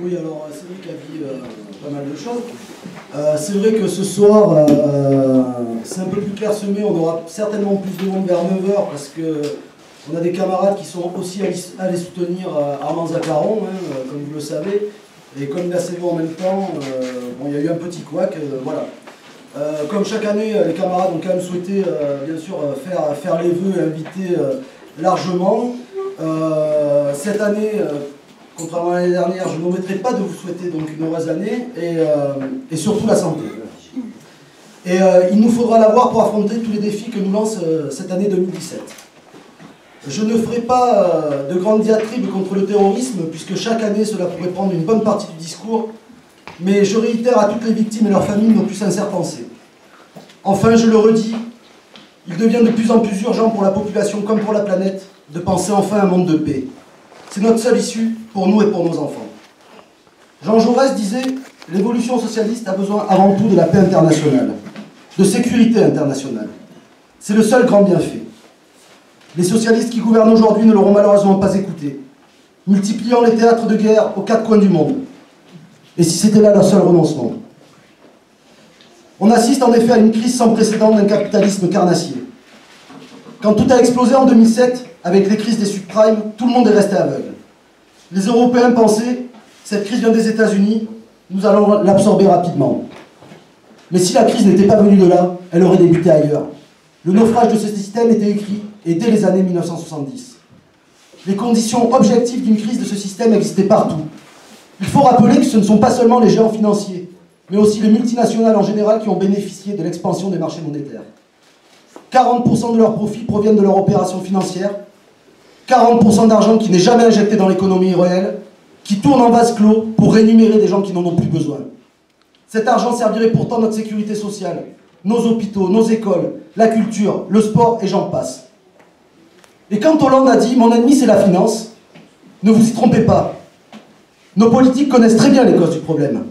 Oui, alors c'est vrai qu'il a dit pas mal de choses. C'est vrai que ce soir, c'est un peu plus clairsemé, on aura certainement plus de monde vers 9 h parce que on a des camarades qui sont aussi allés soutenir Armand Zaccaron, hein, comme vous le savez. Et comme il a ses voix en même temps, bon, il y a eu un petit couac, voilà. Comme chaque année, les camarades ont quand même souhaité, bien sûr, faire les vœux et inviter largement. Cette année, contrairement à l'année dernière, je n'omettrai pas de vous souhaiter donc une heureuse année et surtout la santé. Et il nous faudra l'avoir pour affronter tous les défis que nous lance cette année 2017. Je ne ferai pas de grandes diatribes contre le terrorisme, puisque chaque année cela pourrait prendre une bonne partie du discours, mais je réitère à toutes les victimes et leurs familles nos plus sincères pensées. Enfin, je le redis, il devient de plus en plus urgent pour la population comme pour la planète de penser enfin à un monde de paix. C'est notre seule issue pour nous et pour nos enfants. Jean Jaurès disait « L'évolution socialiste a besoin avant tout de la paix internationale, de sécurité internationale. C'est le seul grand bienfait. Les socialistes qui gouvernent aujourd'hui ne l'auront malheureusement pas écouté, multipliant les théâtres de guerre aux quatre coins du monde. Et si c'était là leur seul renoncement? On assiste en effet à une crise sans précédent d'un capitalisme carnassier. Quand tout a explosé en 2007, avec les crises des subprimes, tout le monde est resté aveugle. Les Européens pensaient, cette crise vient des États-Unis, nous allons l'absorber rapidement. Mais si la crise n'était pas venue de là, elle aurait débuté ailleurs. Le naufrage de ce système était écrit, et dès les années 1970. Les conditions objectives d'une crise de ce système existaient partout. Il faut rappeler que ce ne sont pas seulement les géants financiers, mais aussi les multinationales en général qui ont bénéficié de l'expansion des marchés monétaires. 40% de leurs profits proviennent de leurs opérations financières, 40% d'argent qui n'est jamais injecté dans l'économie réelle, qui tourne en vase clos pour rémunérer des gens qui n'en ont plus besoin. Cet argent servirait pourtant notre sécurité sociale, nos hôpitaux, nos écoles, la culture, le sport et j'en passe. Et quand Hollande a dit « Mon ennemi, c'est la finance », ne vous y trompez pas. Nos politiques connaissent très bien les causes du problème.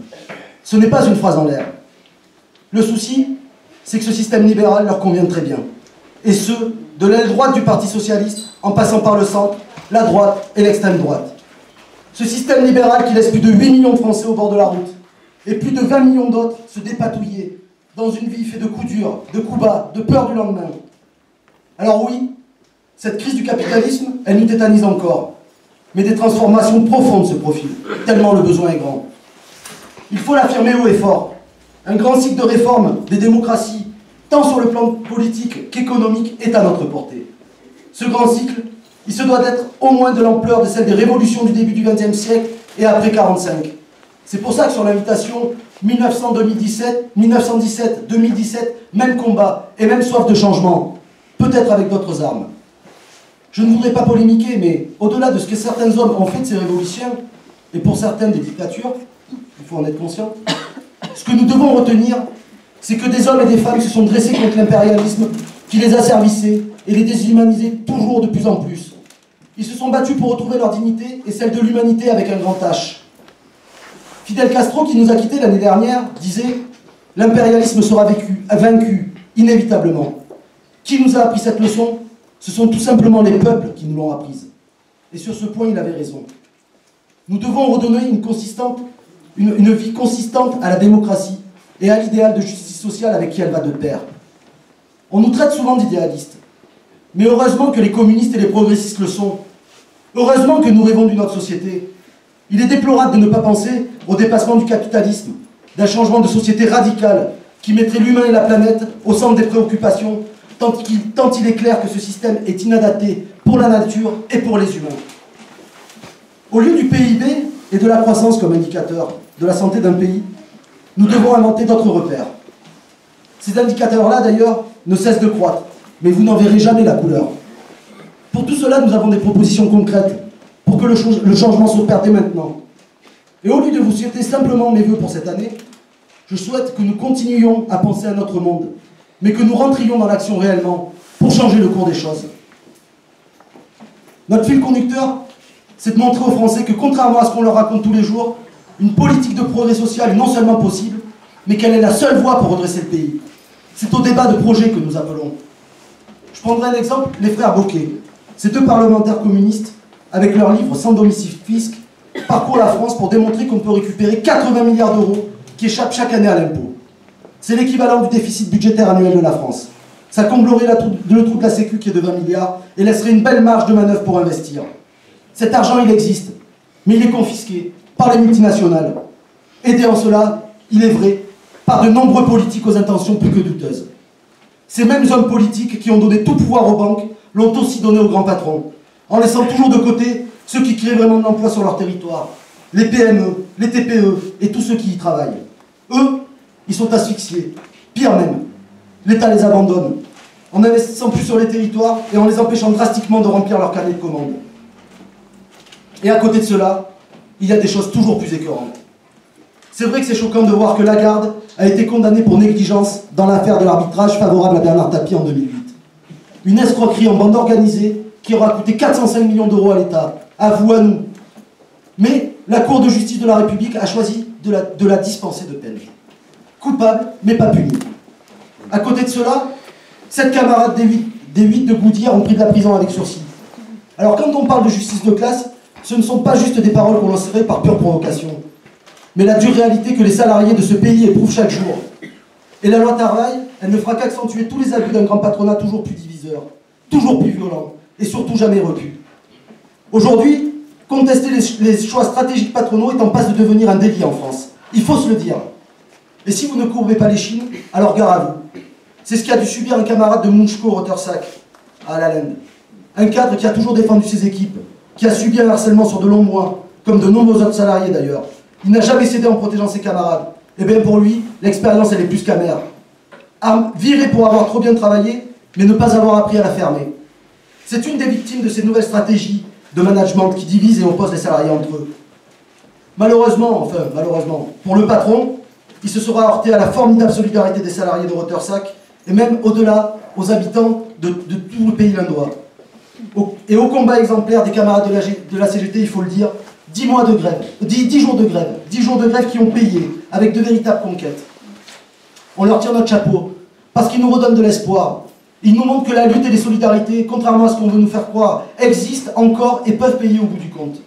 Ce n'est pas une phrase en l'air. Le souci, c'est que ce système libéral leur convient très bien. Et ce, de l'aile droite du Parti socialiste, en passant par le centre, la droite et l'extrême droite. Ce système libéral qui laisse plus de 8 millions de Français au bord de la route, et plus de 20 millions d'autres se dépatouiller dans une vie faite de coups durs, de coups bas, de peur du lendemain. Alors oui, cette crise du capitalisme, elle nous tétanise encore. Mais des transformations profondes se profilent, tellement le besoin est grand. Il faut l'affirmer haut et fort. Un grand cycle de réforme des démocraties, tant sur le plan politique qu'économique, est à notre portée. Ce grand cycle, il se doit d'être au moins de l'ampleur de celle des révolutions du début du XXe siècle et après 1945. C'est pour ça que sur l'invitation 1900-2017, 1917-2017, même combat et même soif de changement, peut-être avec d'autres armes. Je ne voudrais pas polémiquer, mais au-delà de ce que certains hommes ont fait de ces révolutions, et pour certaines des dictatures, il faut en être conscient, ce que nous devons retenir, c'est que des hommes et des femmes se sont dressés contre l'impérialisme qui les asservissait et les déshumanisait toujours de plus en plus. Ils se sont battus pour retrouver leur dignité et celle de l'humanité avec un grand H. Fidel Castro, qui nous a quittés l'année dernière, disait « L'impérialisme sera vaincu, inévitablement. Qui nous a appris cette leçon ? Ce sont tout simplement les peuples qui nous l'ont apprise. » Et sur ce point, il avait raison. Nous devons redonner une vie consistante à la démocratie et à l'idéal de justice sociale avec qui elle va de pair. On nous traite souvent d'idéalistes. Mais heureusement que les communistes et les progressistes le sont. Heureusement que nous rêvons d'une autre société. Il est déplorable de ne pas penser au dépassement du capitalisme, d'un changement de société radical qui mettrait l'humain et la planète au centre des préoccupations, tant il est clair que ce système est inadapté pour la nature et pour les humains. Au lieu du PIB et de la croissance comme indicateur de la santé d'un pays, nous devons inventer d'autres repères. Ces indicateurs-là, d'ailleurs, ne cessent de croître, mais vous n'en verrez jamais la couleur. Pour tout cela, nous avons des propositions concrètes pour que le changement s'opère dès maintenant. Et au lieu de vous souhaiter simplement mes vœux pour cette année, je souhaite que nous continuions à penser à notre monde, mais que nous rentrions dans l'action réellement pour changer le cours des choses. Notre fil conducteur, c'est de montrer aux Français que, contrairement à ce qu'on leur raconte tous les jours, une politique de progrès social est non seulement possible, mais qu'elle est la seule voie pour redresser le pays. C'est au débat de projet que nous appelons. Je prendrai un exemple, les frères Bocquet. Ces deux parlementaires communistes, avec leur livre « Sans domicile fisc », parcourt la France pour démontrer qu'on peut récupérer 80 milliards d'euros qui échappent chaque année à l'impôt. C'est l'équivalent du déficit budgétaire annuel de la France. Ça comblerait le trou de la Sécu qui est de 20 milliards et laisserait une belle marge de manœuvre pour investir. Cet argent, il existe, mais il est confisqué par les multinationales. Aidé en cela, il est vrai, par de nombreux politiques aux intentions plus que douteuses. Ces mêmes hommes politiques qui ont donné tout pouvoir aux banques l'ont aussi donné aux grands patrons, en laissant toujours de côté ceux qui créent vraiment de l'emploi sur leur territoire, les PME, les TPE et tous ceux qui y travaillent. Eux, ils sont asphyxiés. Pire même, l'État les abandonne, en n'investissant plus sur les territoires et en les empêchant drastiquement de remplir leur carnet de commandes. Et à côté de cela, il y a des choses toujours plus écœurantes. C'est vrai que c'est choquant de voir que Lagarde a été condamnée pour négligence dans l'affaire de l'arbitrage favorable à Bernard Tapie en 2008. Une escroquerie en bande organisée qui aura coûté 405 millions d'euros à l'État. À vous, à nous. Mais la Cour de justice de la République a choisi de la dispenser de peine. Coupable, mais pas puni. À côté de cela, 7 camarades des 8 de Goudière ont pris de la prison avec sursis. Alors quand on parle de justice de classe, ce ne sont pas juste des paroles qu'on lancerait par pure provocation, mais la dure réalité que les salariés de ce pays éprouvent chaque jour. Et la loi travail, elle ne fera qu'accentuer tous les abus d'un grand patronat toujours plus diviseur, toujours plus violent, et surtout jamais repu. Aujourd'hui, contester les choix stratégiques patronaux est en passe de devenir un délit en France. Il faut se le dire. Et si vous ne courbez pas les chines, alors gare à vous. C'est ce qu'a dû subir un camarade de Munchko Rottersack à La Lande. Un cadre qui a toujours défendu ses équipes, qui a subi un harcèlement sur de longs mois, comme de nombreux autres salariés d'ailleurs. Il n'a jamais cédé en protégeant ses camarades. Et bien pour lui, l'expérience elle est plus qu'amère. Viré pour avoir trop bien travaillé, mais ne pas avoir appris à la fermer. C'est une des victimes de ces nouvelles stratégies de management qui divisent et opposent les salariés entre eux. Malheureusement, pour le patron, il se sera heurté à la formidable solidarité des salariés de Rottersack et même au-delà aux habitants de tout le pays lindois. Et au combat exemplaire des camarades de la CGT, il faut le dire, 10 jours de grève, 10 jours de grève qui ont payé avec de véritables conquêtes. On leur tire notre chapeau, parce qu'ils nous redonnent de l'espoir. Ils nous montrent que la lutte et les solidarités, contrairement à ce qu'on veut nous faire croire, existent encore et peuvent payer au bout du compte.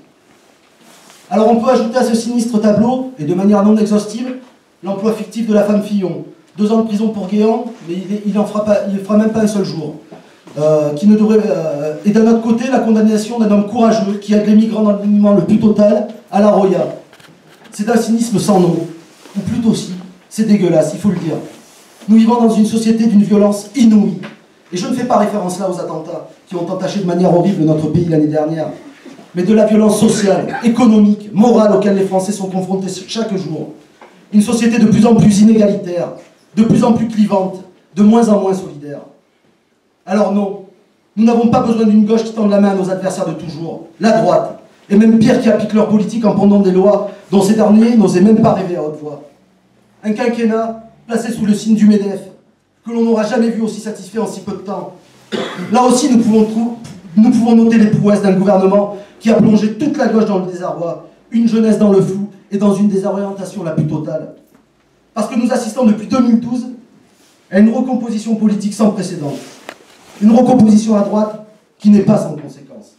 Alors on peut ajouter à ce sinistre tableau, et de manière non exhaustive, l'emploi fictif de la femme Fillon. 2 ans de prison pour Guéant, mais il ne fera même pas un seul jour. Et d'un autre côté, la condamnation d'un homme courageux qui aide les migrants dans le mouvement le plus total, à la Roya. C'est d'un cynisme sans nom, ou plutôt si, c'est dégueulasse, il faut le dire. Nous vivons dans une société d'une violence inouïe. Et je ne fais pas référence là aux attentats qui ont entaché de manière horrible notre pays l'année dernière, mais de la violence sociale, économique, morale auxquelles les Français sont confrontés chaque jour. Une société de plus en plus inégalitaire, de plus en plus clivante, de moins en moins solidaire. Alors non, nous n'avons pas besoin d'une gauche qui tende la main à nos adversaires de toujours, la droite, et même pire qui applique leur politique en pendant des lois dont ces derniers n'osaient même pas rêver à haute voix. Un quinquennat placé sous le signe du MEDEF, que l'on n'aura jamais vu aussi satisfait en si peu de temps. Là aussi, nous pouvons noter les prouesses d'un gouvernement qui a plongé toute la gauche dans le désarroi, une jeunesse dans le flou et dans une désorientation la plus totale. Parce que nous assistons depuis 2012 à une recomposition politique sans précédent. Une recomposition à droite qui n'est pas sans conséquences.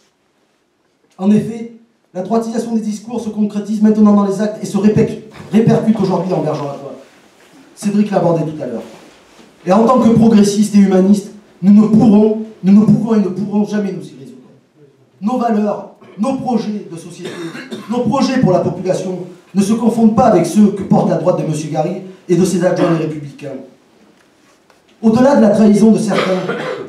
En effet, la droitisation des discours se concrétise maintenant dans les actes et se répercute aujourd'hui en Bergeracois. Cédric l'abordait tout à l'heure. Et en tant que progressistes et humanistes, nous ne pouvons et ne pourrons jamais nous y résoudre. Nos valeurs, nos projets de société, nos projets pour la population ne se confondent pas avec ceux que porte la droite de M. Gary et de ses adjoints les Républicains. Au-delà de la trahison de certains,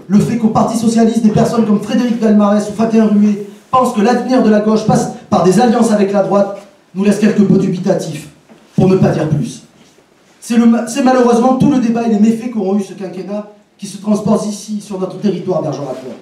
le fait qu'au Parti Socialiste, des personnes comme Frédéric Dalmarès ou Fatih Rué pensent que l'avenir de la gauche passe par des alliances avec la droite nous laisse quelque peu dubitatifs, pour ne pas dire plus. C'est malheureusement tout le débat et les méfaits qu'auront eu ce quinquennat qui se transportent ici, sur notre territoire bergeracois.